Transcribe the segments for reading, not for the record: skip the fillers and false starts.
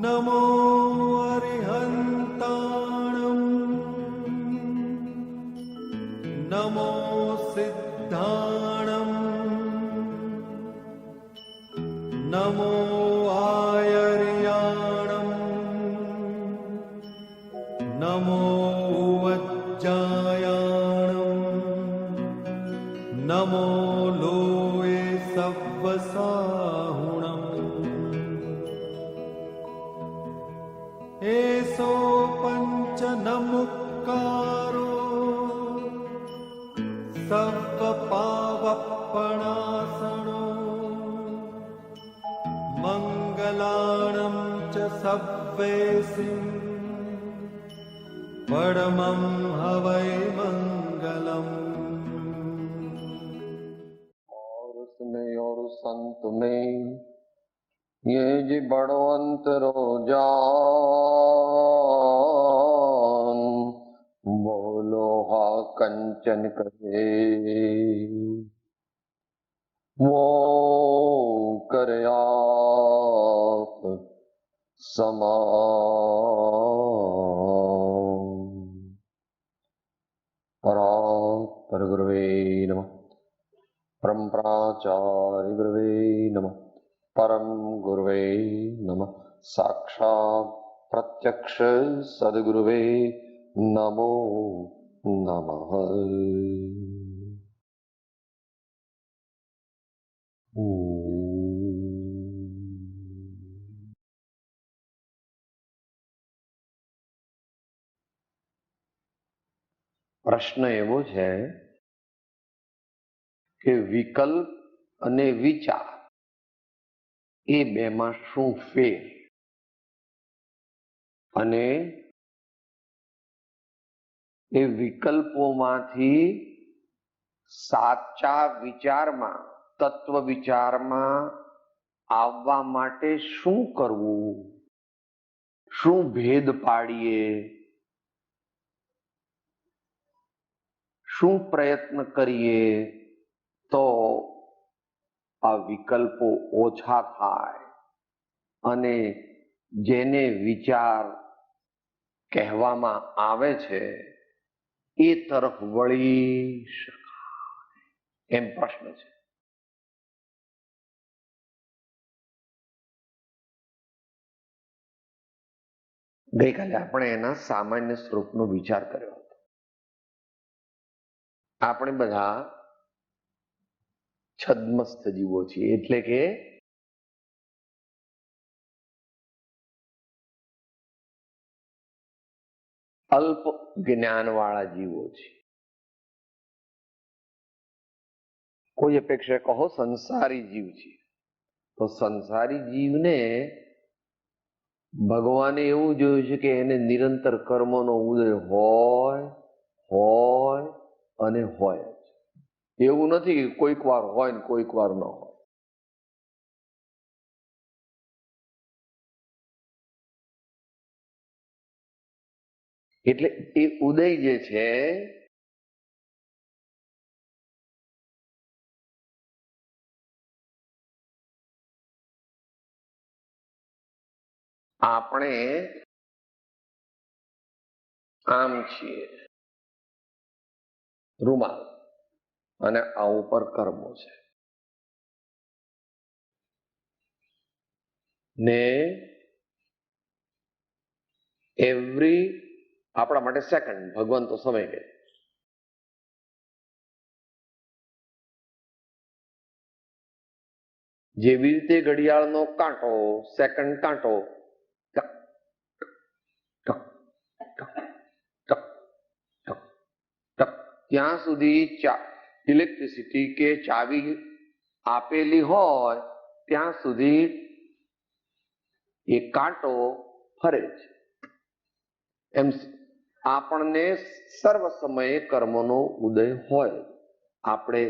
नमो अरिहन्ताणं नमो सिद्धाणं नमो आयर्याणं नमो वज्जायाणं नमो लोये सव्वसाहुणम् एसो पंच नमुक्कारो सर्वपावपणासनो मंगलाणं च सव्वेसिं परमं हवै मंगलम्। और उसमें और संत में ये जी बड़ो अंतरो जान बोलो हा कंचन करे वो करे आप समान। परात्पर गुरुवे नमः। परम प्राचार्य गुरुवे नमः। परम गुरुवे नमः। साक्षात् प्रत्यक्ष सद्गुरुवे नमो नमः। પ્રશ્ન એવો છે કે વિકલ્પ અને વિચાર એ બેમાં શું ફેર, અને એ વિકલ્પોમાંથી સાચા વિચારમાં, તત્વ વિચારમાં આવવા માટે શું કરવું, શું ભેદ પાડીએ, શું પ્રયત્ન કરીએ તો આ વિકલ્પો ઓછા થાય અને જેને વિચાર કહેવામાં આવે છે એ તરફ વળી શકાય, એમ પ્રશ્ન છે. ગઈકાલે આપણે એના સામાન્ય સ્વરૂપનો વિચાર કર્યો હતો. આપણે બધા છદ્મસ્થ જીવો છીએ, એટલે કે અલ્પ જ્ઞાન વાળા જીવો છે. કોઈ અપેક્ષા કહો સંસારી જીવ છે, તો સંસારી જીવને ભગવાને એવું જોયું છે કે એને નિરંતર કર્મનો ઉદય હોય હોય અને હોય જ. એવું નથી કે કોઈક વાર હોય ને કોઈક વાર ન હોય. એટલે એ ઉદય જે છે આપણે આમ છીએ રૂમાલ અને આ ઉપર કર્મો છે ને એવરી આપણા માટે સેકન્ડ ભગવાન તો સમય કે જેવી રીતે ઘડિયાળનો કાંટો સેકન્ડ કાંટો ત્યાં સુધી ઇલેક્ટ્રિસિટી કે ચાવી આપેલી હોય ત્યાં સુધી એ કાંટો ફરે છે. એમ આપણને સર્વ સમયે કર્મનો ઉદય હોય. આપણે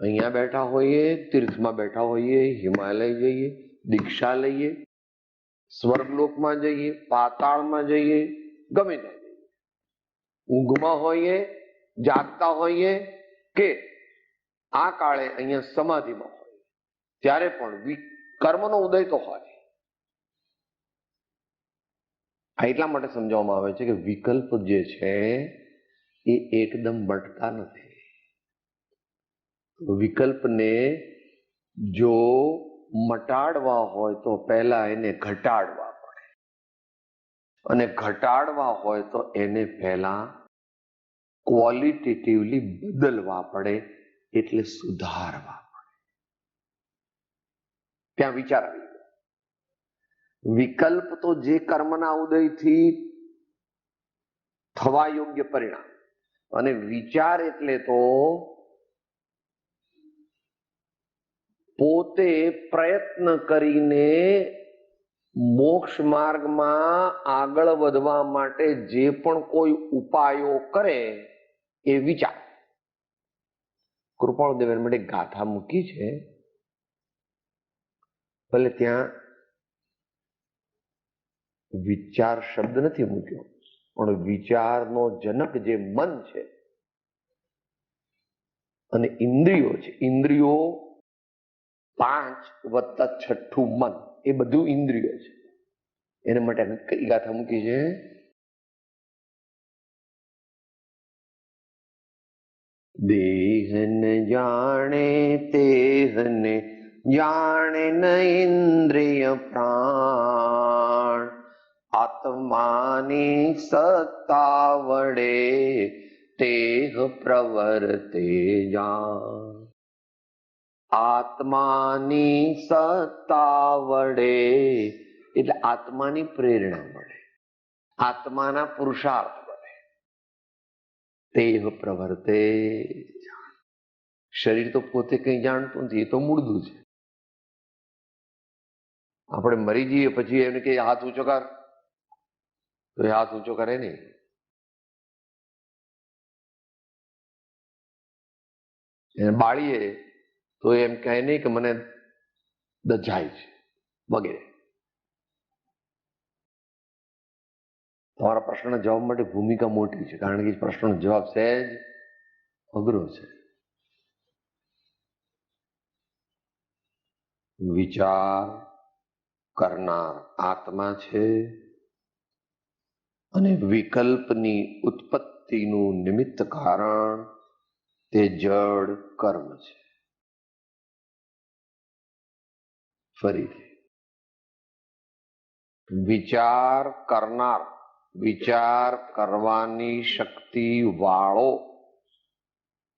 અહીંયા બેઠા હોઈએ, તીર્થમાં બેઠા હોઈએ, હિમાલય જઈએ, દીક્ષા લઈએ, સ્વર્ગલોકમાં જઈએ, પાતાળમાં જઈએ, ગમે ત્યાં જઈએ, ઊંઘમાં હોઈએ, જાગતા હોઈએ કે આ કાળે અહીંયા સમાધિમાં હોય, ત્યારે પણ કર્મનો ઉદય તો હોય. આ એટલા માટે સમજાવવામાં આવે છે કે વિકલ્પ જે છે એ એકદમ મટતા નથી. વિકલ્પને જો મટાડવા હોય તો પહેલા એને ઘટાડવા પડે, અને ઘટાડવા હોય તો એને પહેલા ક્વોલિટેટિવલી બદલવા પડે, એટલે સુધારવા પડે. ત્યાં વિચાર આવી ગયો. વિકલ્પ તો જે કર્મના ઉદયથી થવા યોગ્ય પરિણામ, અને વિચાર એટલે તો પોતે પ્રયત્ન કરીને મોક્ષ માર્ગમાં આગળ વધવા માટે જે પણ કોઈ ઉપાયો કરે એ વિચાર. કૃપાળુદેવે માટે ગાથા મૂકી છે, ભલે ત્યાં વિચાર શબ્દ નથી મૂક્યો, પણ વિચારનો જનક જે મન છે અને ઇન્દ્રિયો છે, ઇન્દ્રિયો 5 વત્તા 6 મન, એ બધું ઇન્દ્રિયો છે. એના માટે કઈ ગાથા મૂકી છે? દેહન જાણે તેહને જાણે ન ઇન્દ્રિય પ્રાણ, આત્માની સત્તા વડે તેહ પ્રવર્તે જાણ. આત્માની સત્તા વડે એટલે આત્માની પ્રેરણા મળે, આત્માના પુરુષાર્થ મળે. તેહ પ્રવર્તે. શરીર તો પોતે કઈ જાણતું નથી, એ તો મૂળદું છે. આપણે મરી જઈએ પછી એમને કે હાથ ઊંચો કર, તો એ હાથ ઊંચો કરે નહીં. એને બાળીએ તો એમ કહે નહીં કે મને દજાય છે વગેરે. તમારા પ્રશ્નના જવાબ માટે ભૂમિકા મોટી છે, કારણ કે પ્રશ્નનો જવાબ સહેજ અઘરો છે. વિચાર કરનાર આત્મા છે, અને વિકલ્પની ઉત્પત્તિનું નિમિત્ત કારણ તે જડ કર્મ છે. ફરીથી, વિચાર કરનાર, વિચાર કરવાની શક્તિ વાળો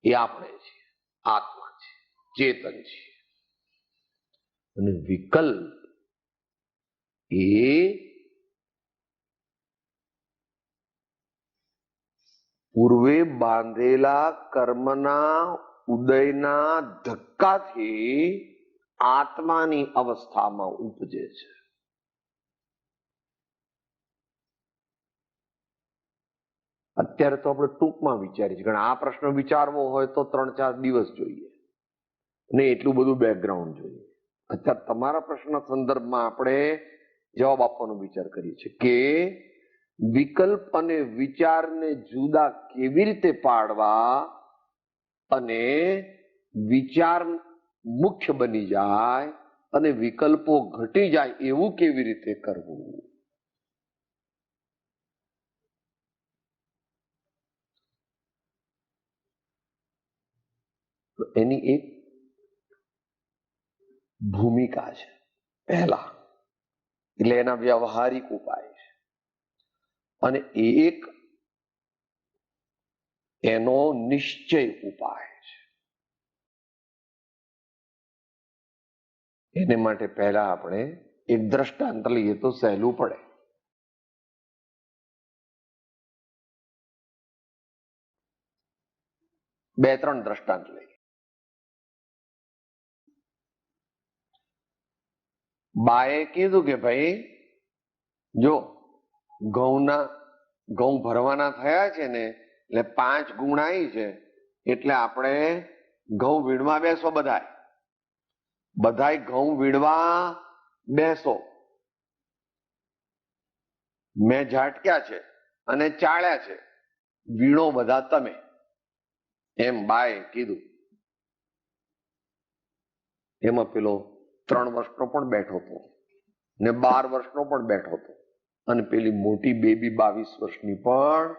એ આપણે છીએ, આત્મા છે, ચેતન છે. અને વિકલ્પ એ પૂર્વે બાંધેલા કર્મના ઉદયના ધક્કાથી આત્માની અવસ્થામાં ઉપજે છે. અત્યારે તો આપણે ટૂંકમાં વિચારીએ છીએ, કારણ આ પ્રશ્ન વિચારવો હોય તો 3-4 દિવસ જોઈએ, ને એટલું બધું બેકગ્રાઉન્ડ જોઈએ. અત્યારે તમારા પ્રશ્ન સંદર્ભમાં આપણે જવાબ આપવાનો વિચાર કરીએ છીએ કે વિકલ્પ અને વિચારને જુદા કેવી રીતે પાડવા અને વિચાર મુખ્ય બની જાય અને વિકલ્પો ઘટી જાય એવું કેવી રીતે કરવું. એની એક ભૂમિકા છે પહેલા, એટલે એના વ્યવહારિક ઉપાય છે, અને એક એનો નિશ્ચય ઉપાય છે. એને માટે પહેલા આપણે એક દ્રષ્ટાંત લઈએ તો સહેલું પડે. બે ત્રણ દ્રષ્ટાંત લઈએ. બાએ કીધું કે ભાઈ જો ઘઉં ભરવાના થયા છે ને, એટલે 5 ગુણ આવી છે, એટલે આપણે ઘઉં વીણવા બેસો. બધાય ઘઉં વીણવા બેસો. મેં ઝાટક્યા છે અને ચાળ્યા છે, વીણો બધા તમે, એમ બાએ કીધું. એમાં પેલો 3 વર્ષનો પણ બેઠો હતો ને 12 વર્ષનો પણ બેઠો હતો. અને પેલી મોટી બેબી 22 વર્ષની પણ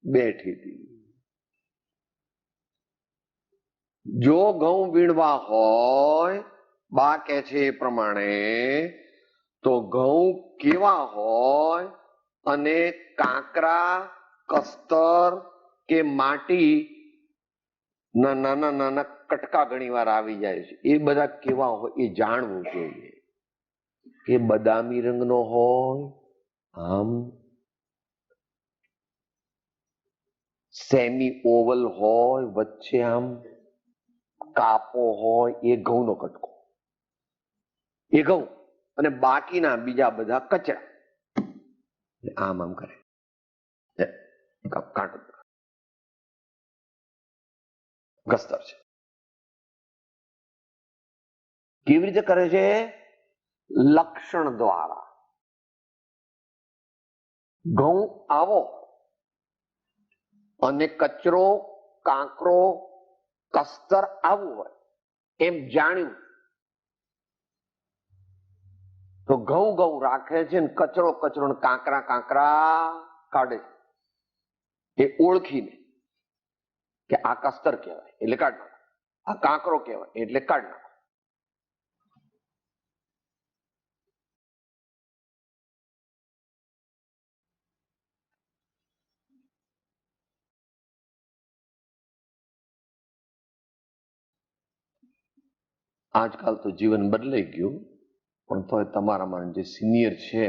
બેઠી હતી. જો ઘઉં વીણવા હોય, બા કે છે એ પ્રમાણે, તો ઘઉં કેવા હોય અને કાંકરા, કસ્તર કે માટી ના નાના નાના કટકા ઘણી વાર આવી જાય છે, એ બધા કેવા હોય એ જાણવું જોઈએ. કે બદામી રંગનો હોય, આમ સેમી ઓવલ હોય, વચ્ચે આમ કાપો હોય, એ ઘઉંનો કટકો, એ ઘઉં. અને બાકીના બીજા બધા કચરા. આમ આમ કરે, કાંટો કસ્તર છે. કેવી રીતે કરે છે? લક્ષણ દ્વારા. ઘઉં આવો અને કચરો, કાંકરો, કસ્તર આવું હોય એમ જાણ્યું તો ઘઉં ઘઉં રાખે છે ને કચરો કચરો ને કાંકરા કાંકરા કાઢે છે. એ ઓળખીને કે આ કસ્તર કહેવાય એટલે કાઢ નાખો, આ કાંકરો કહેવાય એટલે કાઢ નાખો. આજકાલ તો જીવન બદલાઈ ગયું, પણ તો તમારામાં જે સિનિયર છે,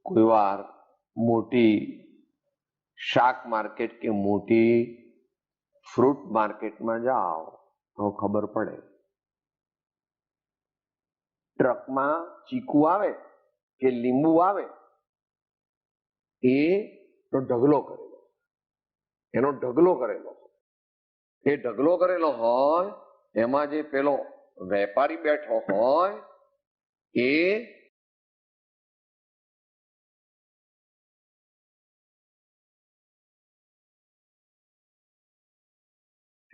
કોઈ વાર મોટી શાક માર્કેટ કે મોટી ફ્રૂટ માર્કેટમાં જાઓ તો ખબર પડે, ટ્રકમાં ચીકુ આવે કે લીંબુ આવે, એનો ઢગલો કરેલો, એનો ઢગલો કરેલો, એ ઢગલો કરેલો હોય એમાં જે પેલો વેપારી બેઠો હોય એ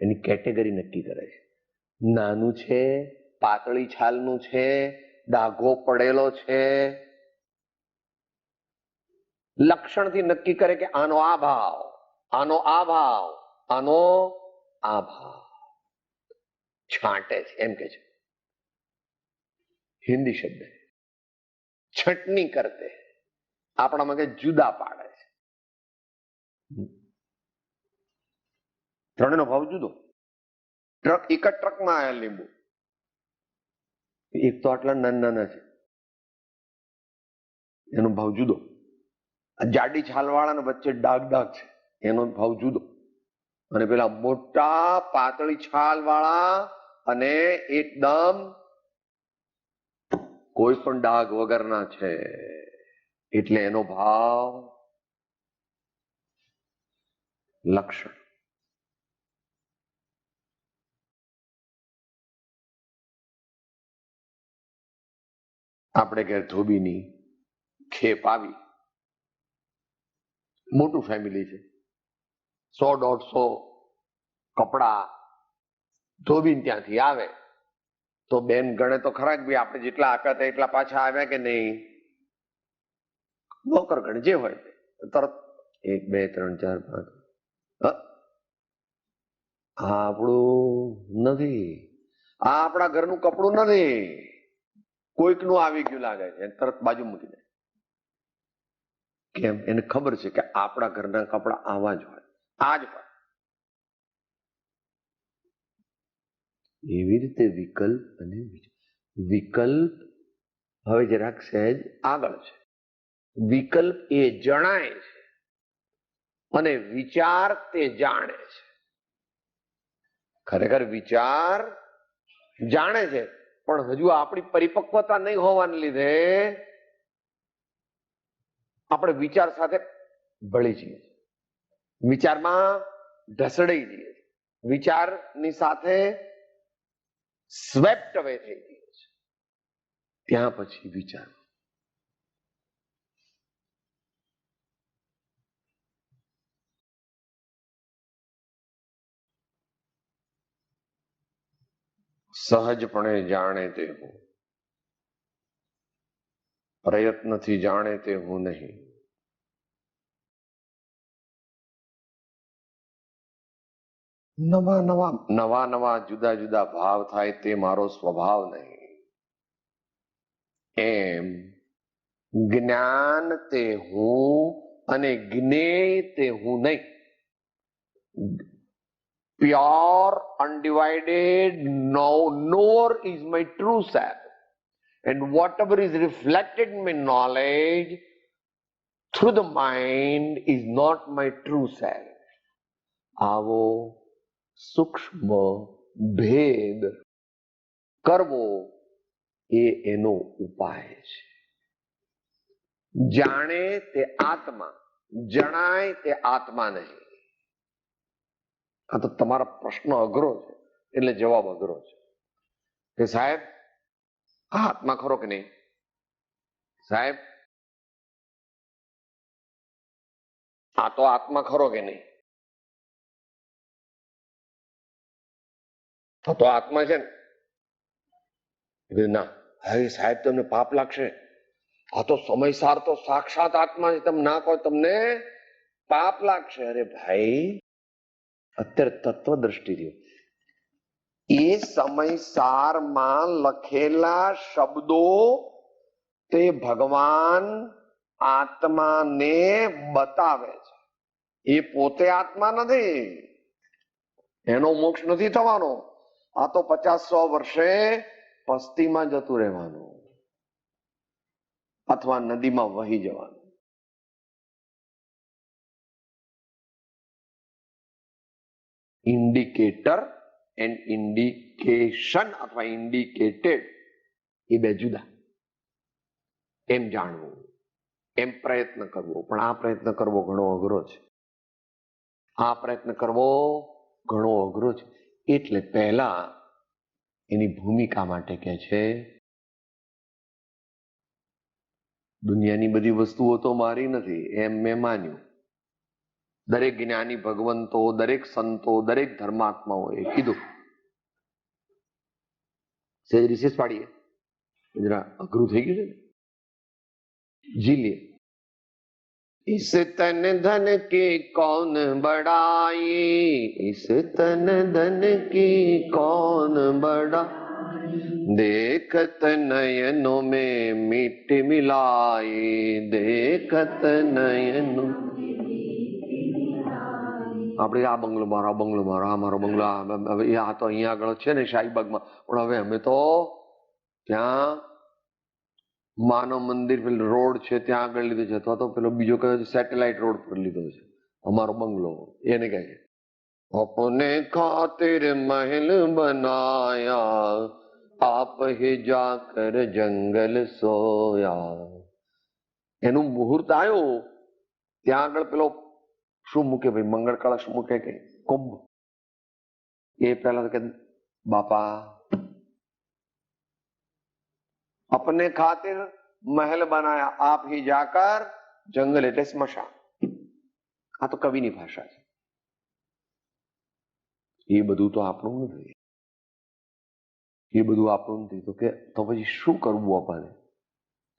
એની કેટેગરી નક્કી કરે છે. નાનું છે, પાતળી છાલનું છે, ડાઘો પડેલો છે, લક્ષણથી નક્કી કરે કે આનો આ ભાવ, આનો આ ભાવ, આનો આ ભાવ. છાંટે છે એમ કે છે, હિન્દી શબ્દ છટણી કરતે, આપણામાં કે જુદા પાડે છે. ત્રણેયનો ભાવ જુદો. ટ્રક, એક જ ટ્રકમાં આયા લીંબુ, એક તો આટલા નાના નાના છે, એનો ભાવ જુદો. જાડી છાલવાળા વચ્ચે ડાઘ ડાઘ છે, એનો ભાવ જુદો. અને પેલા મોટા પાતળી છાલ વાળા અને એકદમ કોઈ પણ ડાઘ વગરના છે, એટલે એનો ભાવ લક્ષણ. આપણે ઘેર ધોબીની ખેપ આવી, મોટું ફેમિલી છે, 100-150 કપડા ધોબીને ત્યાંથી આવે તો બેન ગણે તો ખરા કે ભાઈ આપણે જેટલા આપ્યા હતા એટલા પાછા આવ્યા કે નહીં. નોકર ગણ જે હોય તરત 1 2 3 4 5, આપણું નથી, આ આપણા ઘરનું કપડું નથી, કોઈકનું આવી ગયું લાગે છે, તરત બાજુ મૂકી દે. કેમ? એને ખબર છે કે આપણા ઘરના કપડા આવા જ હોય, આ જ હોય. એવી રીતે વિકલ્પ અને વિકલ્પ હવે જરાક સહેજ આગળ છે. વિકલ્પ એ જણાય છે અને વિચાર તે જાણે છે. ખરેખર વિચાર જાણે છે પણ હજુ આપણી પરિપક્વતા નહીં હોવાને લીધે આપણે વિચાર સાથે ભળી જઈએ, વિચારમાં ઢસડાઈ જઈએ, વિચારની સાથે સ્વેપ્ટ અવે થઈ જઈએ છે. ત્યાં પછી વિચાર સહજપણે જાણે તે હું. પ્રયત્નથી જાણે તે હું નહીં. નવા નવા જુદા જુદા ભાવ થાય તે મારો સ્વભાવ નહીં. એમ જ્ઞાન તે હું અને જ્ઞેય તે હું નહીં. Pure, undivided, knower is my true self. And whatever is reflected in my knowledge through the mind is not my true self. આવો સૂક્ષ્મ ભેદ કરવો એ એનો ઉપાય છે. જાણે તે આત્મા, જણાય તે આત્મા નહીં. આ તો તમારા પ્રશ્ન અઘરો છે એટલે જવાબ અઘરો છે કે સાહેબ આ આત્મા ખરો કે નહીં? સાહેબ આ તો આત્મા ખરો કે નહીં? આ તો આત્મા છે ને? ના હવે સાહેબ તમને પાપ લાગશે. આ તો સમયસાર તો સાક્ષાત આત્મા છે, તમે ના કહો તમને પાપ લાગશે. અરે ભાઈ અત્યારે તત્વ દ્રષ્ટિથી એ સમયસારમાં લખેલા શબ્દો તે ભગવાન આત્માને બતાવે છે. એ પોતે આત્મા નથી, એનો મોક્ષ નથી થવાનો. આ તો 50-100 વર્ષે પસ્તીમાં જતું રહેવાનું અથવા નદીમાં વહી જવાનું. ઇન્ડિકેટર એન્ડ ઇન્ડિકેશન અથવા ઇન્ડિકેટેડ એ બે જુદા. એમ જાણવું, એમ પ્રયત્ન કરવો. પણ આ પ્રયત્ન કરવો ઘણો અઘરો છે. આ પ્રયત્ન કરવો ઘણો અઘરો છે. એટલે પહેલા એની ભૂમિકા માટે કે છે દુનિયાની બધી વસ્તુઓ તો મારી નથી એમ મેં માન્યું. દરેક જ્ઞાની ભગવંતો, દરેક સંતો, દરેક ધર્માત્માઓએ કીધું. સેજ રિસેસ પાડીએ, જરા અઘરું થઈ ગયું છે ને. જી લે. इस तन धन के कौन बढ़ाई, इस तन धन की कौन बढ़ा, देखत नयनों में मिट मिलाई, देखत नयनों. આપણે આ બંગલો મારો, આ બંગલો મારો, આ મારો બંગલો, આ તો અહીંયા આગળ છે ને શાહીબાગમાં. પણ હવે અમે તો ત્યાં માનવ મંદિર પેલો રોડ છે ત્યાં આગળ લીધો છે, અથવા તો પેલો બીજો કયો સેટેલાઇટ રોડ પર લીધો છે અમારો બંગલો. એને કહે છે અપને ખાतिर महल बनाया, आप ही जाकर जंगल सोया. એનું મુહૂર્ત આવ્યો ત્યાં આગળ પેલો શું મૂકે ભાઈ, મંગળ કળશ મૂકે કે કુંભ. એ પહેલા કે બાપા अपने खातिर महल बनाया, आप ही जाकर जंगल એટલે સ્મશાન. આ તો કવિની ભાષા છે. એ બધું તો આપણું નથી, એ બધું આપણું નથી. તો કે તો પછી શું કરવું આપણને?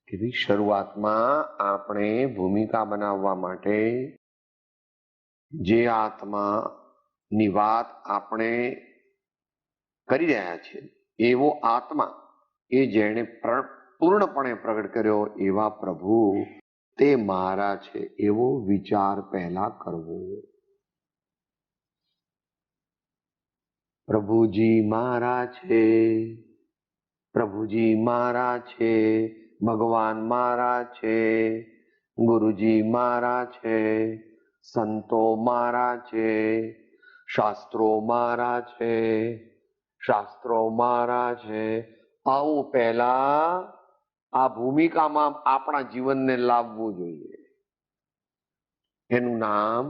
કે ભાઈ શરૂઆતમાં આપણે ભૂમિકા બનાવવા માટે જે આત્માની વાત આપણે કરી રહ્યા છીએ એવો આત્મા એ જેણે પૂર્ણપણે પ્રગટ કર્યો એવા પ્રભુ તે મારા છે એવો વિચાર પહેલા કરવો. પ્રભુજી મારા છે, પ્રભુજી મારા છે, ભગવાન મારા છે, ગુરુજી મારા છે, સંતો મારા છે, શાસ્ત્રો મારા છે, શાસ્ત્રો મારા છે. આવું પહેલા આ ભૂમિકામાં આપણા જીવનને લાવવું જોઈએ. એનું નામ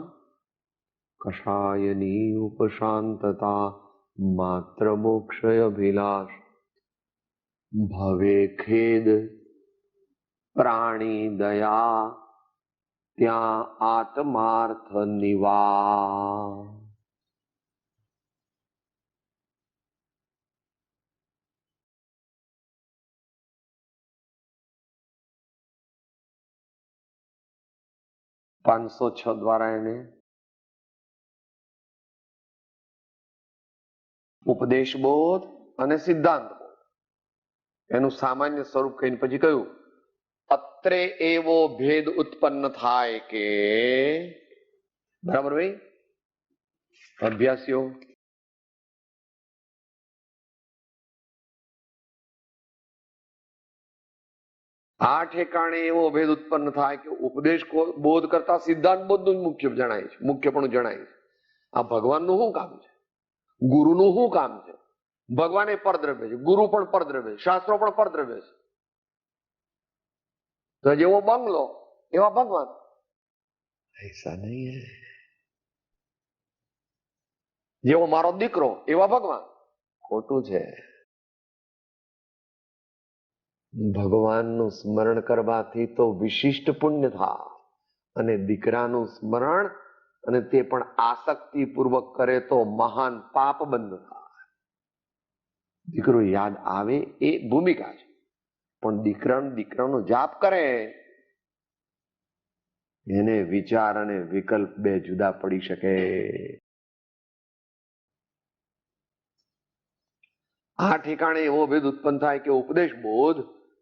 કષાયની ઉપશાંતતા માત્ર મોક્ષય અભિલાષ, ભવે ખેદ પ્રાણી દયા ત્યાં આત્માર્થ નિવાસ. 506 દ્વારા એને ઉપદેશ બોધ અને સિદ્ધાંત બોધ એનું સામાન્ય સ્વરૂપ કહીને પછી કહ્યું અત્રે એવો ભેદ ઉત્પન્ન થાય કે, બરાબર ભાઈ અભ્યાસીઓ, આ ઠેકાણે એવો ભેદ ઉત્પન્ન થાય કે ઉપદેશ બોધ કરતા સિદ્ધાંત બોધનું જ મુખ્ય જણાય છે, મુખ્યપણું જણાય છે. આ ભગવાનનું શું કામ છે, ગુરુનું શું કામ છે? ભગવાન એ પરદ્રવ્ય છે, ગુરુ પણ પરદ્રવ્ય છે, શાસ્ત્રો પણ પરદ્રવ્ય છે. તો જેવો બંગલો એવા ભગવાન, ऐसा नहीं है. જેવો મારો દીકરો એવા ભગવાન, ખોટું છે. ભગવાનનું સ્મરણ કરવાથી તો વિશિષ્ટ પુણ્ય થાય, અને દીકરાનું સ્મરણ અને તે પણ આસક્તિ પૂર્વક કરે તો મહાન પાપ બંધ થાય. દીકરો યાદ આવે એ ભૂમિકા છે, પણ દીકરાનો જાપ કરે એને વિચાર અને વિકલ્પ બે જુદા પડી શકે. આ ઠેકાણે એવો ભેદ ઉત્પન્ન થાય કે ઉપદેશ બોધ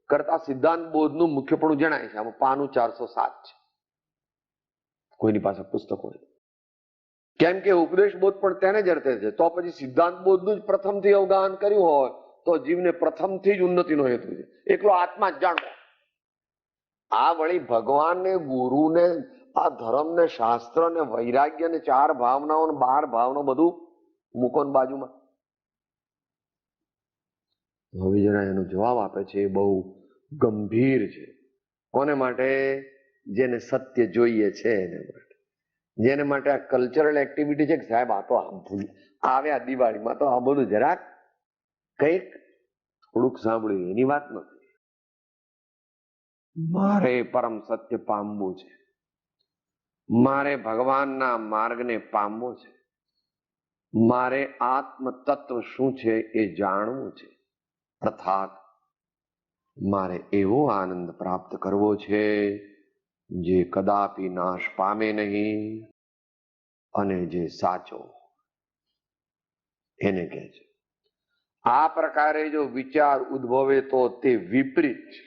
કરતા સિદ્ધાંત બોધનું મુખ્યપણું જણાય છે. આમાં પાનું 407 છે, કોઈની પાસે પુસ્તકો હોય. કેમ કે ઉપદેશ બોધ પણ તેને જ અર્થે છે, તો પછી સિદ્ધાંત બોધનું જ પ્રથમથી અવગાહન કર્યું હોય તો જીવને પ્રથમથી જ ઉન્નતિનો હેતુ છે, એકલો આત્મા જ જાણવો. આ વળી ભગવાનને, ગુરુને, આ ધર્મને, શાસ્ત્રને, વૈરાગ્યને, 4 ભાવનાઓ, 12 ભાવના બધું મૂકો ને બાજુમાં. હવે જરા એનો જવાબ આપે છે એ બહુ ગંભીર છે. કોને માટે? જેને સત્ય જોઈએ છે એને માટે. જેને માટે આ કલ્ચરલ એક્ટિવિટી છે કે સાહેબ આ તો આવ્યા દિવાળીમાં તો આ બધું જરાક કંઈક થોડુંક સાંભળ્યું એની વાત નથી. મારે પરમ સત્ય પામવું છે, મારે ભગવાનના માર્ગને પામવો છે, મારે આત્મ તત્વ શું છે એ જાણવું છે, અર્થાત મારે એવો આનંદ પ્રાપ્ત કરવો છે જે કદાપી નાશ પામે નહીં અને જે સાચો એને કહે છે. આ પ્રકારે જો વિચાર ઉદ્ભવે તો તે વિપરીત છે.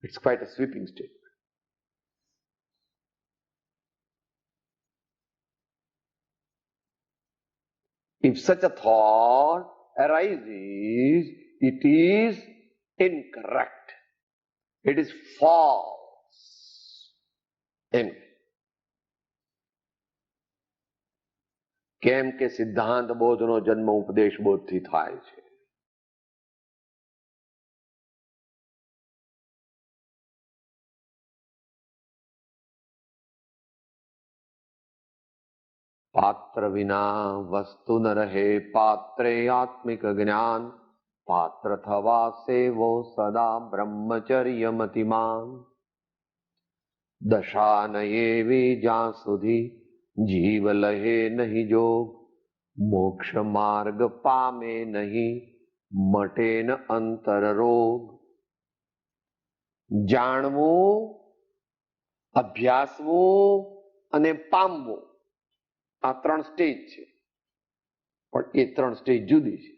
It's quite a sweeping statement. If such a thought arises, it is incorrect. It is false. કેમ કે સિદ્ધાંત બોધનો જન્મ ઉપદેશ બોધથી થાય છે. પાત્ર વિના વસ્તુ ન રહે, પાત્રે આત્મિક જ્ઞાન, પાત્ર થવા સેવો સદા બ્રહ્મચર્ય મતિમાન. દશા ન એવી જ્યાં સુધી જીવ લહે નહીં જોગ, મોક્ષ માર્ગ પામે નહીં મટે ન અંતર રોગ. જાણવું, અભ્યાસવું અને પામવું આ 3 સ્ટેજ છે, પણ એ 3 સ્ટેજ જુદી છે.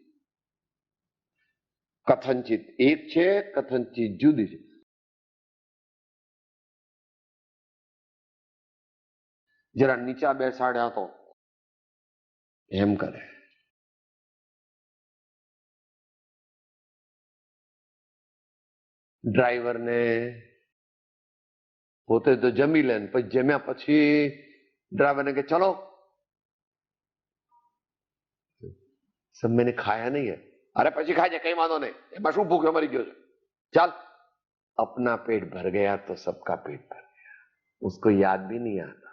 કથનચિત એક છે, કથનચિત જુદી છે. જરા નીચા બેસાડ્યા તો એમ કરે. ડ્રાઈવરને પોતે તો જમી લે, પછી જમ્યા પછી ડ્રાઈવરને કે ચલો, सब मैंने खाया नहीं है. अरे પછી ખાજે, કઈ વાંધો નહીં, એમાં શું ભૂખ્યો મરી ગયો છે, ચાલ. अपना पेट भर गया तो सबका पेट भर गया, उसको याद भी नहीं आता.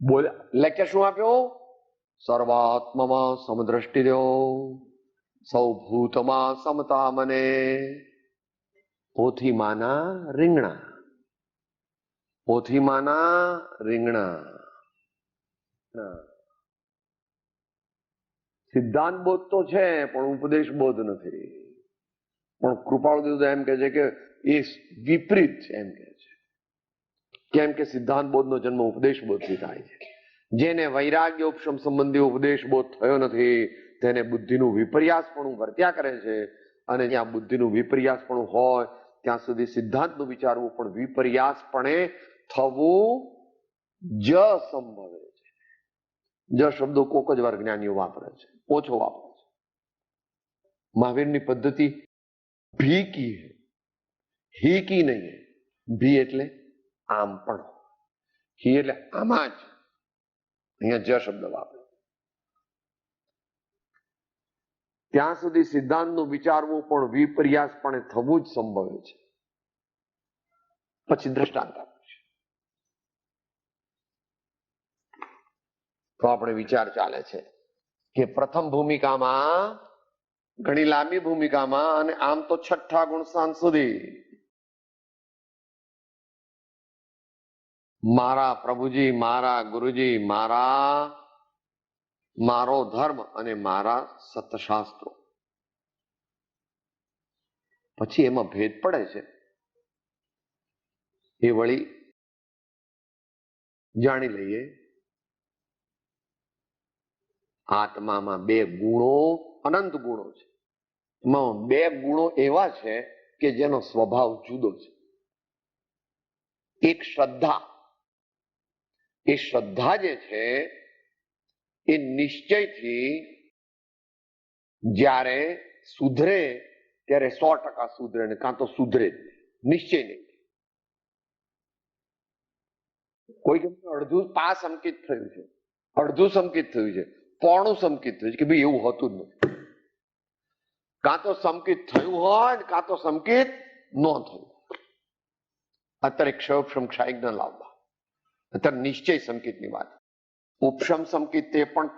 બોલ લેક્ચર શું આપ્યો? સર્વાત્મમાં સમદ્રષ્ટિ દો, સૌ ભૂતમાં સમતા મને. પોથી માના રીંગણા, પોથી માના રીંગણા. સિદ્ધાંત બોધ તો છે પણ ઉપદેશ બોધ નથી. પણ કૃપાળુ દેવ એમ કે છે કે એ વિપરીત છે, એમ કે છે. કેમ કે સિદ્ધાંત બોધનો જન્મ ઉપદેશ બોધથી થાય છે. જેને વૈરાગ્ય ઉપશમ સંબંધી ઉપદેશ બોધ થયો નથી તેને બુદ્ધિનું વિપર્યાસપણું વર્ત્યા કરે છે. અને જ્યાં બુદ્ધિનું વિપર્યાસપણું હોય ત્યાં સુધી સિદ્ધાંતનું વિચારવું પણ વિપર્યાસપણે થવું જ સંભવે છે. જ શબ્દો કોક જ વાર જ્ઞાનીઓ વાપરે છે, ઓછો વાપરે છે. મહાવીરની પદ્ધતિ ભી કી હે, હી કી નહીં હે. ભી એટલે આમ પણ, હી એટલે આમાં જ. અહીંયા જ શબ્દ વાપરે. ત્યાં સુધી સિદ્ધાંતનું વિચારવું પણ વિપર્યાસપણે થવું જ સંભવે છે. પછી દ્રષ્ટાંત આપે છે. તો આપણે વિચાર ચાલે છે કે પ્રથમ ભૂમિકામાં, ઘણી લાંબી ભૂમિકામાં, અને આમ તો છઠ્ઠા ગુણસ્થાન સુધી મારા પ્રભુજી, મારા ગુરુજી, મારો ધર્મ અને મારા સતશાસ્ત્રો. પછી એમાં ભેદ પડે છે એ વળી જાણી લઈએ. આત્મામાં બે ગુણો, અનંત ગુણો છે. એમાં બે ગુણો એવા છે કે જેનો સ્વભાવ જુદો છે. એક શ્રદ્ધા. એ શ્રદ્ધા જે છે એ નિશ્ચયથી જ્યારે સુધરે ત્યારે 100% સુધરે, ને કાં તો સુધરે જ નહીં, નિશ્ચય નહીં. કોઈ અડધું પાસ અંકિત થયું છે, અડધું સંકિત થયું છે, પોણું સંકિત થયું છે કે ભાઈ એવું હોતું જ નથી. કાં તો સંકિત થયું હોય, કાં તો સંકિત ન થયું. અત્યારે ક્ષયોપશમ ક્ષાયિક ન લાવવા, અત્યારે નિશ્ચય સંકિતની વાત. ઉપશમ સંકિત તે પણ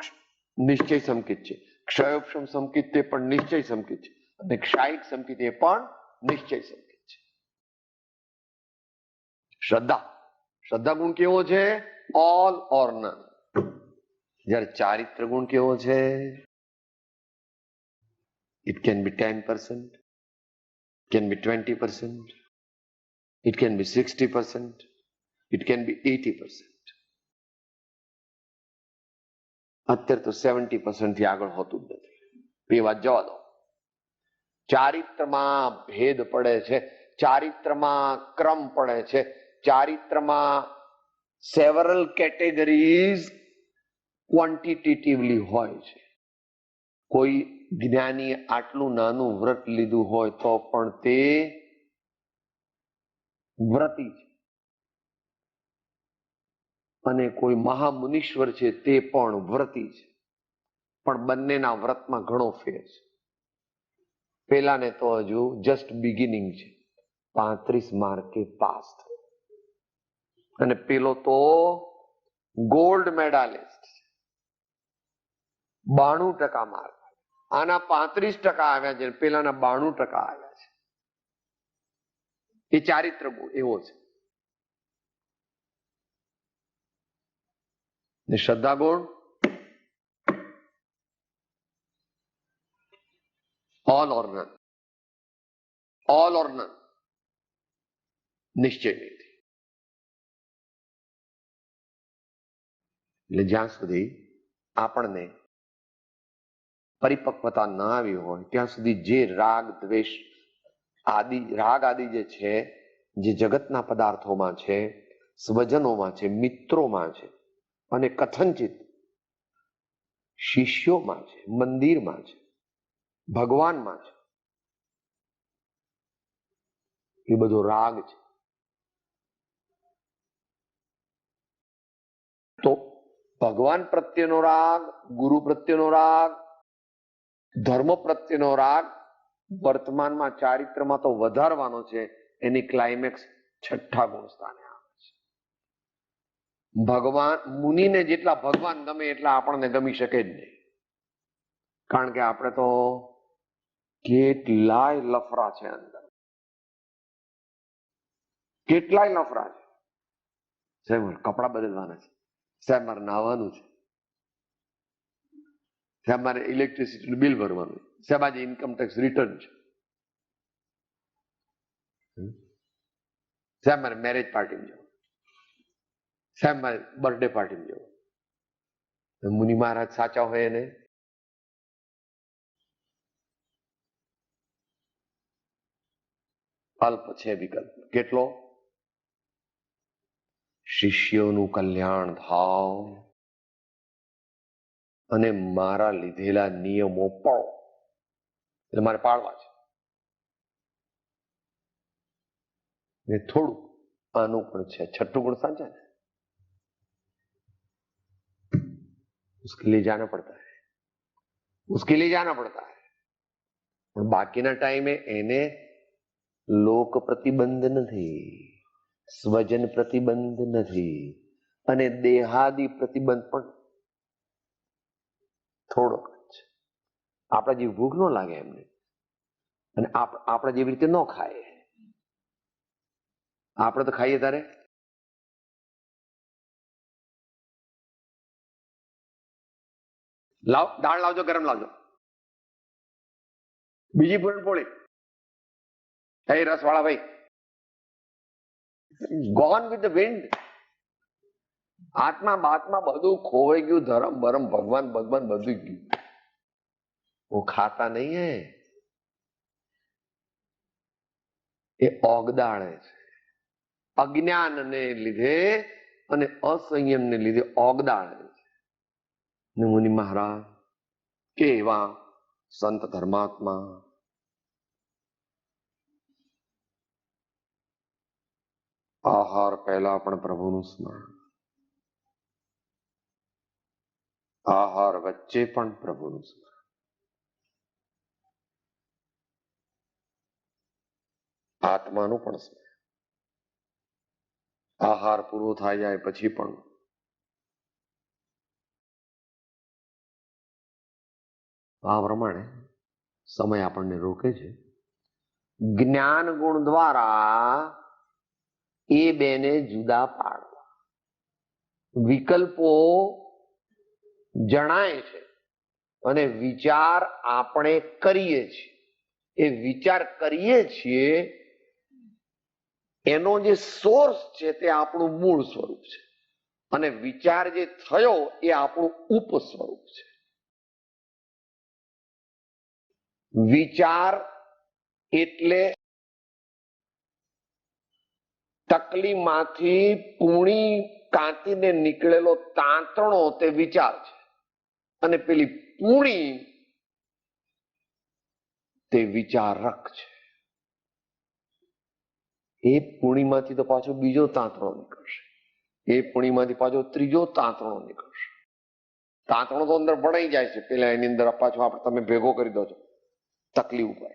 નિશ્ચય સંકિત છે, ક્ષયોપશમ સંકિત તે પણ નિશ્ચય સંકિત છે, અને ક્ષાયિક સંકિત એ પણ નિશ્ચય સંકિત છે. શ્રદ્ધા, શ્રદ્ધા ગુણ કેવો છે? ઓલ ઓર નન. જ્યારે ચારિત્ર ગુણ કેવો છે? It can be 10%, it can be 20%, it can be 60%, it can be 80%. અત્યારે તો 70% થી આગળ હોતું જ નથી. એ વાત જવા દો. ચારિત્રમાં ભેદ પડે છે, ચારિત્રમાં ક્રમ પડે છે, ચારિત્રમાં સેવરલ કેટેગરીઝ ક્વોન્ટિટેટિવલી હોય છે. કોઈ જ્ઞાની આટલું નાનું વ્રત લીધું હોય તો પણ તે વ્રતી છે, અને કોઈ મહામુનીશ્વર છે તે પણ વ્રતી છે. પણ બંનેના વ્રતમાં ઘણો ફેર છે. પેલાને તો હજુ જસ્ટ બિગિનિંગ છે, 35 માર્કે પાસ થયો, અને પેલો તો ગોલ્ડ મેડાલિસ્ટ છે, 92% માર્ક. આના 35% આવ્યા છે, પેલાના 92% આવ્યા છે. એ ચારિત્ર ગુણ એવો છે. ને શ્રદ્ધા ગુણ ઓલ ઓર નન, ઓલ ઓર નન, નિશ્ચય નહીં. એટલે જ્યાં સુધી આપણને પરિપક્વતા ન આવી હોય ત્યાં સુધી જે રાગ દ્વેષ આદિ, રાગ આદિ જે છે, જે જગતના પદાર્થોમાં છે, સ્વજનોમાં છે, મિત્રોમાં છે, અને કથનચિત શિષ્યોમાં છે, મંદિરમાં છે, ભગવાનમાં છે, એ બધો રાગ છે. તો ભગવાન પ્રત્યેનો રાગ, ગુરુ પ્રત્યેનો રાગ, ધર્મ પ્રત્યેનો રાગ વર્તમાનમાં ચારિત્રમાં તો વધારવાનો છે. એની ક્લાઇમેક્સ છઠ્ઠા ગુણ સ્થાને આવે છે. ભગવાન, મુનિને જેટલા ભગવાન ગમે એટલા આપણને ગમી શકે જ નહીં. કારણ કે આપણે તો કેટલાય લફરા છે અંદર, કેટલાય લફરા છે. સાહેબ કપડા બદલવાના છે, સાહેબ મારે નાહવાનું છે, સાહેબ મારે ઇલેક્ટ્રિસિટીનું બિલ ભરવાનું, સાહેબ આજે ઇન્કમ ટેક્સ રિટર્ન છે, સાહેબ મારે મેરેજ પાર્ટીમાં જવાનું. સાહેબ મારે બર્થડે પાર્ટી જવું, મુનિ મહારાજ સાચા હોય એને અલ્પ છે વિકલ્પ. કેટલો? શિષ્યોનું કલ્યાણ થાવ અને મારા લીધેલા નિયમો પાળો, એટલે મારે પાળવા છે. ને થોડું આનું પણ છે, છઠ્ઠું ગુણ સાચા છે. उसके लिए जाना पड़ता है, उसके लिए जाना पड़ता है. પણ બાકીના ટાઈમે એને લોક પ્રતિબંધ નથી, સ્વજન પ્રતિબંધ નથી અને દેહાદી પ્રતિબંધ પણ થોડોક જ. આપણા જેવી ભૂખ ન લાગે એમને, અને આપણા જેવી રીતે ન ખાય. આપણે તો ખાઈએ તારે લાવ, દાળ લાવજો, ગરમ લાવજો, બીજી પૂરણપોળી, એ રસ વાળા ભાઈ, ગોન વિથ ધ વિન્ડ. આત્મા બાત્મા બધું ખોવાઈ ગયું, ધર્મ બરમ ભગવાન ભગવાન બધું ગયું. वो खाता नहीं है, એ ઓગદાળે છે. અજ્ઞાનને લીધે અને અસંયમને લીધે ઓગદાળે છે. મુનિ મહારાજ કેવા સંત ધર્માત્મા, આહાર પહેલા પણ પ્રભુનું સ્મરણ, આહાર વચ્ચે પણ પ્રભુનું સ્મરણ, આત્માનું પણ સ્મરણ, આહાર પૂરો થાય જાય પછી પણ. આ પ્રમાણે સમય આપણને રોકે છે. જ્ઞાન ગુણ દ્વારા એ બેને જુદા પાડવા. વિકલ્પો જણાય છે અને વિચાર આપણે કરીએ છીએ. એ વિચાર કરીએ છીએ એનો જે સોર્સ છે તે આપણું મૂળ સ્વરૂપ છે, અને વિચાર જે થયો એ આપણું ઉપ સ્વરૂપ છે. વિચાર એટલે તકલીમાંથી પૂણી કાંતીને નીકળેલો તાંતણો તે વિચાર છે, અને પેલી પૂણી તે વિચારક છે. એ પૂણીમાંથી તો પાછો બીજો તાંતણો નીકળશે, એ પૂણીમાંથી પાછો ત્રીજો તાંતણો નીકળશે. તાંતણો તો અંદર ભણાઈ જાય છે, પેલા એની અંદર પાછો આપણે તમે ભેગો કરી દો છો તકલીફ ઉપર,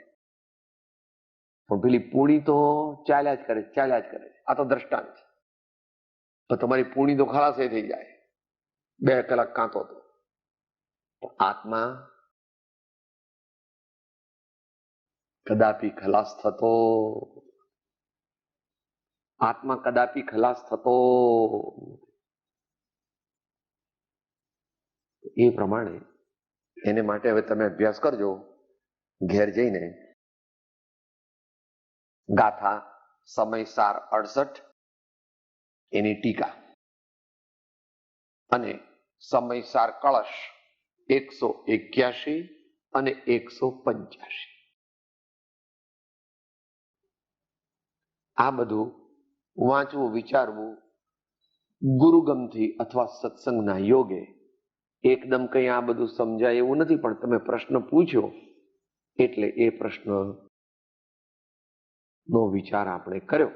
પણ પેલી પૂણી તો ચાલ્યા જ કરે, ચાલ્યા જ કરે. આ તો દ્રષ્ટાંત છે. તો તમારી પૂણી તો ખલાસ થઈ જાય, 2 કલાક કાંતો હતો. આત્મા કદાપી ખલાસ થતો, આત્મા કદાપી ખલાસ થતો. એ પ્રમાણે એને માટે હવે તમે અભ્યાસ કરજો ઘેર જઈને. ગાથા સમયસાર 68 એની ટીકા અને સમયસાર કળશ 181 અને 185. આ બધું વાંચવું, વિચારવું ગુરુગમથી અથવા સત્સંગના યોગે. એકદમ કઈ આ બધું સમજાય એવું નથી, પણ તમે પ્રશ્ન પૂછ્યો એટલે એ પ્રશ્ન નો વિચાર આપણે કર્યો.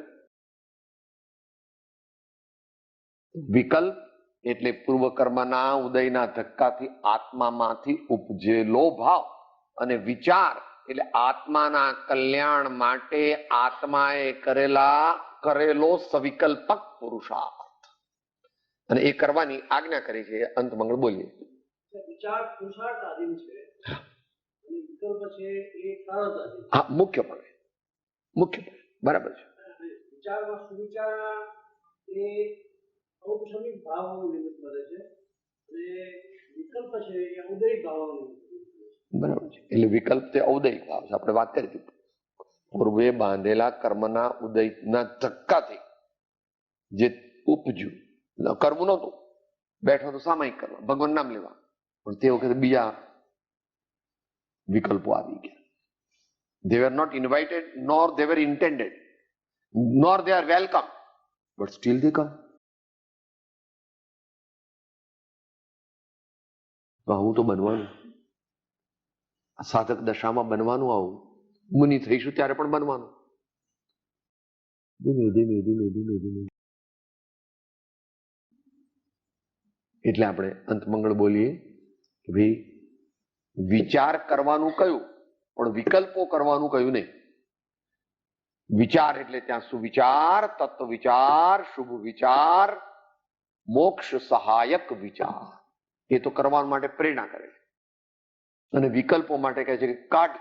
વિકલ્પ એટલે પૂર્વકર્મના ઉદયના ધક્કાથી આત્મામાંથી ઉપજેલો ભાવ, અને વિચાર એટલે આત્માના કલ્યાણ માટે આત્માએ કરેલો સવિકલ્પક પુરુષાર્થ, અને એ કરવાની આજ્ઞા કરી છે. અંત મંગળ બોલીએ. વિચાર પુરુષાર્થ આધીન છે અને વિકલ્પ છે એ પ્રારબ્ધ આધીન. હા, મુખ્યપણે બરાબર છે. વિચારમાં સુવિચાર એ ઔપસમિક ભાવનું નિમિત્ત બને છે, અને વિકલ્પ છે એ ઔદયિક ભાવનું નિમિત્ત બને છે. બરાબર છે. એટલે વિકલ્પ તે ઔદયિક ભાવ છે. આપણે વાત કરી હતી પૂર્વે બાંધેલા કર્મના ઉદયના ધક્કાથી જે ઉપજ્યું કરવું નહોતું, બેઠો તો સામાયિક કરવા, ભગવાન નામ લેવા, પણ તે વખતે બીજા વિકલ્પો આવી ગયા. They were not invited, nor they were intended, nor they are welcome, but still they come. આવું તો બનવાનું, સાધક દશામાં બનવાનું, આવું મુનિ થઈશું ત્યારે પણ બનવાનું. ધીમે ધીમે ધીમે ધીમે ધીમે. એટલે આપણે અંતમંગળ બોલીએ કે ભાઈ વિચાર કરવાનું કયું, પણ વિકલ્પો કરવાનું કયું નહીં. વિચાર એટલે ત્યાં સુવિચાર, તત્વ વિચાર, શુભ વિચાર, મોક્ષ સહાયક વિચાર, એ તો કરવા માટે પ્રેરણા કરે છે. અને વિકલ્પો માટે કહે છે કે કાઢ,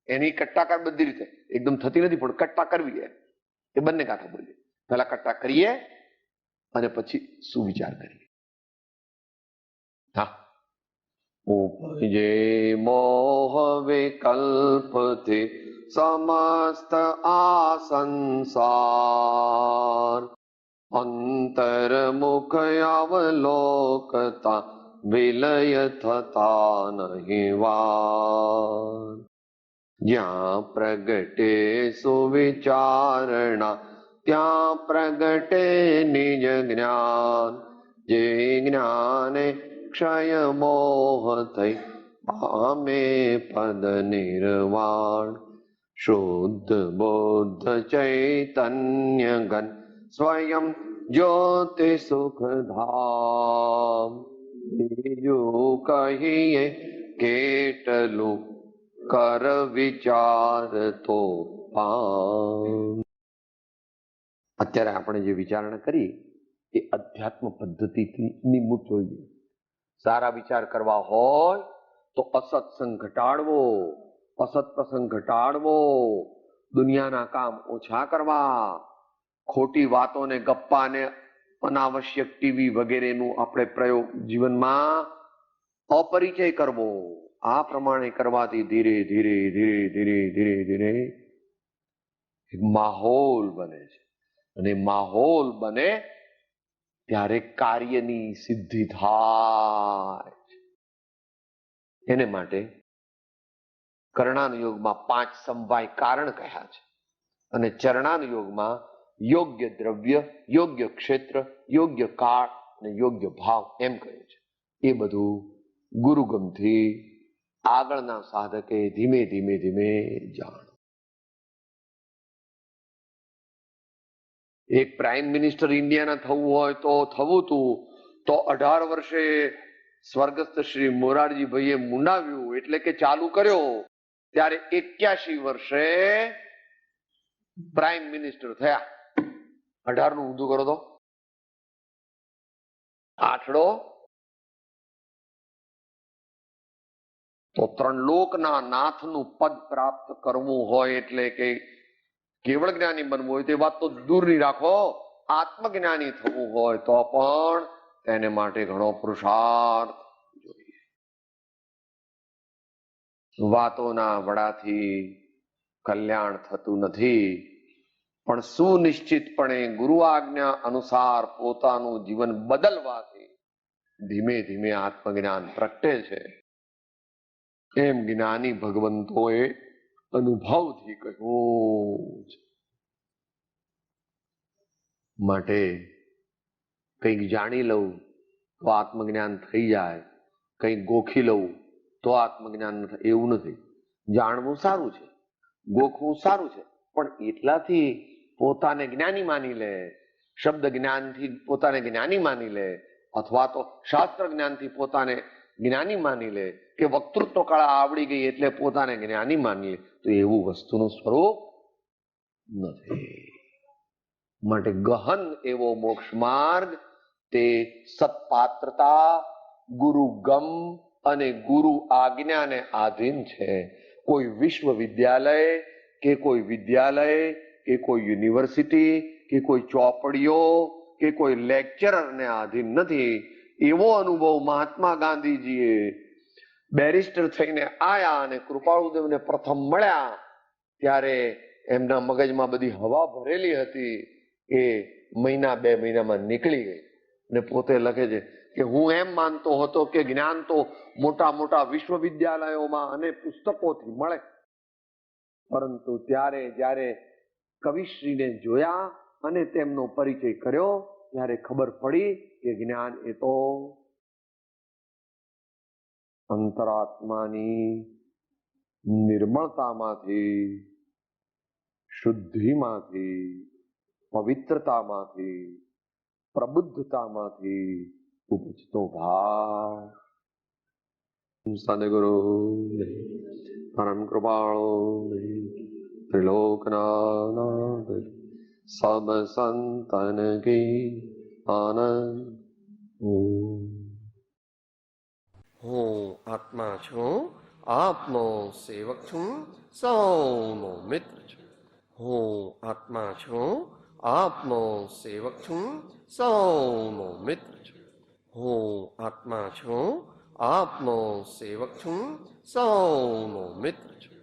એની કટ્ટાકાર બધી રીતે એકદમ થતી નથી, પણ કટ્ટા કરવી એ બંને કાંઠા બોલીએ. પહેલા કટ્ટા કરીએ અને પછી સુવિચાર કરીએ. હા, ઉપજે મોહ વિકલ્પથી સમસ્ત આ સંસાર, અંતર્મુખ અવલોકતા વિલય થતા નહીં વાર. જ્યાં પ્રગટે સુવિચારણા ત્યાં પ્રગટે નિજ જ્ઞાન. જે જ્ઞાને ક્ષય મોહ થઈ પામે પદ નિર્વાણ. શુદ્ધ બુદ્ધ ચૈતન્ય ઘન સ્વયં જ્યોતિ સુખધામ. બીજું કહીએ કેટલું કર વિચાર તો પામ. અત્યારે આપણે જે વિચારણા કરી એ અધ્યાત્મ પદ્ધતિથી નિમુત જોઈએ. સારા વિચાર કરવા હોય તો અસત્સંગ ઘટાડવો, અસત પ્રસંગ ઘટાડવો, દુનિયાના કામ ઓછા કરવા, ખોટી વાતોને, ગપ્પાને, અનાવશ્યક ટીવી વગેરેનું આપણે પ્રયોગ જીવનમાં અપરિચય કરવો. આ પ્રમાણે કરવાથી ધીરે ધીરે ધીરે ધીરે ધીરે ધીરે એક માહોલ બને છે. અને માહોલ બને ત્યારે કાર્યની સિદ્ધિ થાય. એને માટે કર્ણાનુયોગમાં 5 સમવાય કારણ કહ્યા છે અને ચરણાનુયોગમાં યોગ્ય દ્રવ્ય, યોગ્ય ક્ષેત્ર, યોગ્ય કાળ અને યોગ્ય ભાવ એમ કહ્યું છે. એ બધું ગુરુગમથી આગળના સાધકે ધીમે ધીમે ધીમે જાણ. એક પ્રાઇમ મિનિસ્ટર ઇન્ડિયાના થવું હોય તો થવું તું તો 18 વર્ષે સ્વર્ગસ્થ શ્રી મોરારજીભાઈએ મુંડાવ્યું એટલે કે ચાલુ કર્યો ત્યારે 81 વર્ષે પ્રાઇમ મિનિસ્ટર થયા. 18 નું ઊંધું કરો તો આઠડો તો 3 લોકના નાથનું પદ પ્રાપ્ત કરવું હોય એટલે કે કેવળ જ્ઞાની બનવું હોય તે વાત તો દૂરની રાખો, આત્મજ્ઞાની થવું હોય તો પણ તેને માટે ઘણો પુરુષાર્થ જોઈએ. વાતોના વડાથી કલ્યાણ થતું નથી, પણ સુનિશ્ચિતપણે ગુરુ આજ્ઞા અનુસાર પોતાનું જીવન બદલવાથી ધીમે ધીમે આત્મજ્ઞાન પ્રગટે છે. એમ જ્ઞાની ભગવંતોએ અનુભવથી કહ્યું છે. માટે કંઈક જાણી લઉં તો આત્મજ્ઞાન થઈ જાય, કંઈક ગોખી લઉં તો આત્મજ્ઞાન એવું નથી. જાણવું સારું છે, ગોખવું સારું છે, પણ એટલાથી પોતાને જ્ઞાની માની લે, શબ્દ જ્ઞાનથી પોતાને જ્ઞાની માની લે, અથવા તો શાસ્ત્ર જ્ઞાનથી પોતાને જ્ઞાની માની લે, કે વક્તૃત્વ કળા આવડી ગઈ એટલે પોતાને જ્ઞાની માની લે, તો એવું વસ્તુનું સ્વરૂપ નથી. માટે ગહન એવો મોક્ષ માર્ગ તે સત્પાત્રતા, ગુરુગમ અને ગુરુ આજ્ઞાને આધીન છે. કોઈ વિશ્વવિદ્યાલય કે કોઈ વિદ્યાલય કે કોઈ યુનિવર્સિટી કે કોઈ ચોપડીઓ કે કોઈ લેક્ચરરને આધીન નથી. એવો અનુભવ મહાત્મા ગાંધીજીએ બેરિસ્ટર થઈને આયા અને કૃપાળુદેવને પ્રથમ મળ્યા ત્યારે એમના મગજમાં બધી હવા ભરેલી હતી, એ 1-2 મહિનામાં નીકળી ગઈ. ને પોતે લખે છે કે હું એમ માનતો હતો કે જ્ઞાન તો મોટા મોટા વિશ્વવિદ્યાલયોમાં અને પુસ્તકોથી મળે, પરંતુ ત્યારે જ્યારે કવિશ્રીને જોયા અને તેમનો પરિચય કર્યો ત્યારે ખબર પડી કે જ્ઞાન એ તો અંતરાત્માની નિર્મળતામાંથી, શુદ્ધિમાંથી, પવિત્રતામાંથી, પ્રબુદ્ધતામાંથી ઉપજતો ભાવ. સદગુરુ પરમ કૃપાળો ત્રિલોકનાથ સબ સંતન કી આનંદ. હું આત્મા છું, આપનો સેવક છું, સૌનો મિત્ર છું. હું આત્મા છું, આપનો સેવક છું, સૌનો મિત્ર છું. હું આત્મા છું, આપનો સેવક છું, સૌનો મિત્ર છું.